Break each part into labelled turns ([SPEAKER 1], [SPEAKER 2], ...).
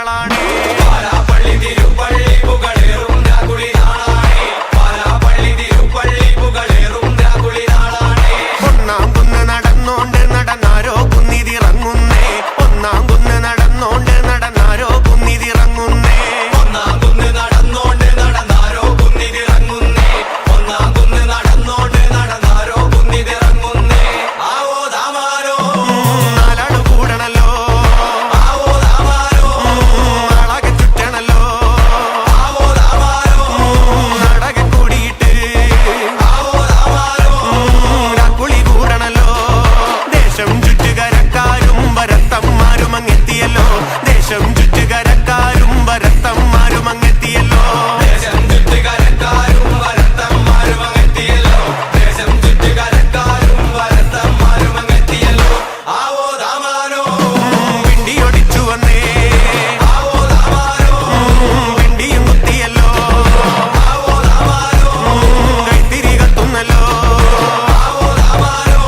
[SPEAKER 1] നാളാണ്.
[SPEAKER 2] പാലാപ്പള്ളി തിരുപ്പള്ളി പുകളേറും രാകുളി നാളാണ്. പാലാപ്പള്ളി തിരുപ്പള്ളി പുകളേറും രാകുളി നാളാണ്.
[SPEAKER 1] ഒന്നാം കുന്ന് നടന്നോണ്ട് നടന്നാരോ കുന്നിതിറങ്ങുന്നേ. ഒന്നാം കുന്ന് നടന്നോണ്ട് നടന്നാരോ കുന്നിതിറങ്ങുന്നേ.
[SPEAKER 2] ഒന്നാം കുന്ന് നടന്നോണ്ട് നടന്നാരോ കുന്നിതിറങ്ങുന്നേ. ഒന്നാം കുന്ന് നടന്നോണ്ട് നടന്നാരോ കുന്നിതിറങ്ങുന്നേ. ആവോ ദാമാരോ
[SPEAKER 1] നാലാള് കൂടണല്ലോ.
[SPEAKER 2] ആവോ ദാമാരോ
[SPEAKER 1] നാളാകെ ചുറ്റണല്ലോ.
[SPEAKER 2] ആവോ ദാമാരോ
[SPEAKER 1] നാടകം കൂടിയിട്ട്
[SPEAKER 2] ആവോ ദാമാരോ
[SPEAKER 1] കുളി കൂടണല്ലോ. ദേശം ചുറ്റുകരക്കാരും ഭരത്തന്മാരും അങ്ങെത്തിയല്ലോ. ദേശം ചുറ്റുകരക്കാരും ഭരത്തന്മാരും അങ്ങെത്തിയല്ലോ.
[SPEAKER 2] ദേശം ചുറ്റുകരക്കാരും ഭരതന്മാരും അങ്ങെത്തിയല്ലോ. ദേശം ചുറ്റുകരക്കാരും ഭരതന്മാരും അങ്ങെത്തിയല്ലോ. ആവോ ദാമാരോ
[SPEAKER 1] പിണ്ടിയൊടിച്ചു വന്നേ.
[SPEAKER 2] ആവോ ദാമാരോ
[SPEAKER 1] പിണ്ടിയും കുത്തിയല്ലോ.
[SPEAKER 2] ആവോ ദാമാരോ
[SPEAKER 1] കൈത്തിരി കത്തുന്നല്ലോ.
[SPEAKER 2] ആവോ ദാമാരോ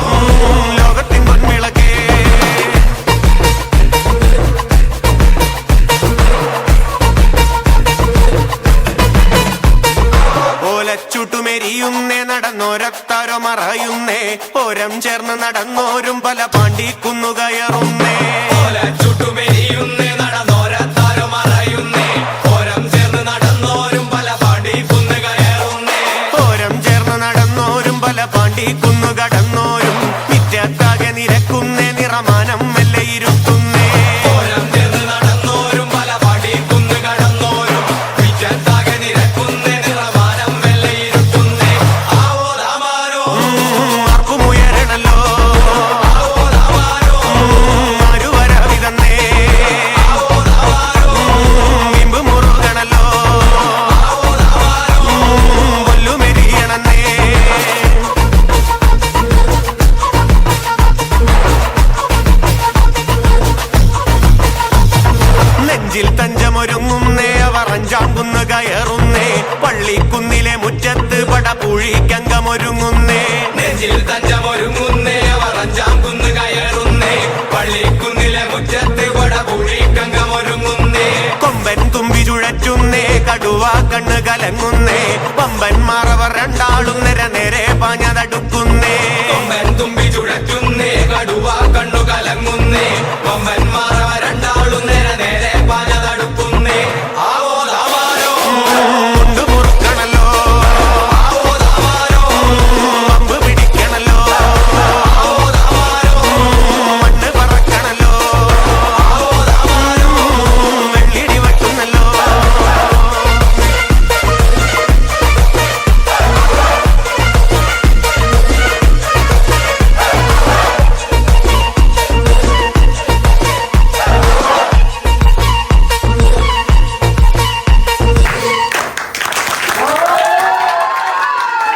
[SPEAKER 1] ലോകത്തിൻ പൊൻവിളക്കേ. ഓലച്ചുട്ടുമെരിയുന്നേ നടന്നോരത്താരോ മറയുന്നേ. ഓരം ചേർന്ന് നടന്നോരും പല പാണ്ടിക്കുന്നു കയറുന്നേ.
[SPEAKER 2] ചുട്ടുമെരിയുന്നേ നടന്നോരത്താരോ മറയുന്നേ. ഓരം ചേർന്ന് നടന്നോരും പല പാടിക്കുന്ന് കയറുന്നേ.
[SPEAKER 1] ഓരം ചേർന്ന് നടന്നോരും പല പാണ്ടിക്കുന്നു കടന്നോരും മിറ്റത്താകെ നിരക്കുന്നേ. നിറമാനം മെല്ലെ ഇരുത്തുന്നേ.
[SPEAKER 2] ഓരം ചേർന്ന് നടന്നോരും പല പാടിക്കുന്ന് കടന്നോരും മിറ്റത്താകെ നിരക്കുന്നേ. നിറമാനം വെല്ലെ ഇരുത്തുന്നേ. ആവോ ദാമാരോ
[SPEAKER 1] ആർക്കുമുയരണല്ലോ.
[SPEAKER 2] ആവോ ദാമാരോ
[SPEAKER 1] ആരുവരവിതന്നേ.
[SPEAKER 2] ആവോ ദാമാരോ
[SPEAKER 1] ഇമ്പ് മുറുകണല്ലോ.
[SPEAKER 2] ആവോ ദാമാരോ
[SPEAKER 1] കൊല്ലുമെരിയണന്നേ. നെഞ്ചിൽ തഞ്ചമൊരുങ്ങുന്നേ. അവർ അഞ്ചാം കുന്ന് കയറുന്നേ. പള്ളിക്കുന്നിലെ മുറ്റത്ത് പടപുഴിക്കങ്കമൊരുങ്ങുന്നേ.
[SPEAKER 2] നെഞ്ചിൽ തഞ്ചമൊരുങ്ങുന്നേ. അവർ അഞ്ചാം കുന്ന് കയറുന്നേ. പള്ളിക്കുന്നിലെ മുറ്റത്ത് വടപുഴിക്കങ്കമൊരുങ്ങുന്നേ.
[SPEAKER 1] കൊമ്പൻ തുമ്പി ചുഴറ്റുന്നേ. കടുവ കണ്ണ് കലങ്ങുന്നേ. പമ്പന്മാർ അവർ രണ്ടാളും നേരെ പാഞ്ഞതടുക്കുന്നേ.
[SPEAKER 2] കൊമ്പൻ തുമ്പി ചുഴറ്റുന്നേ. കടുവ കണ്ണു കലങ്ങുന്നേ. കൊമ്പൻ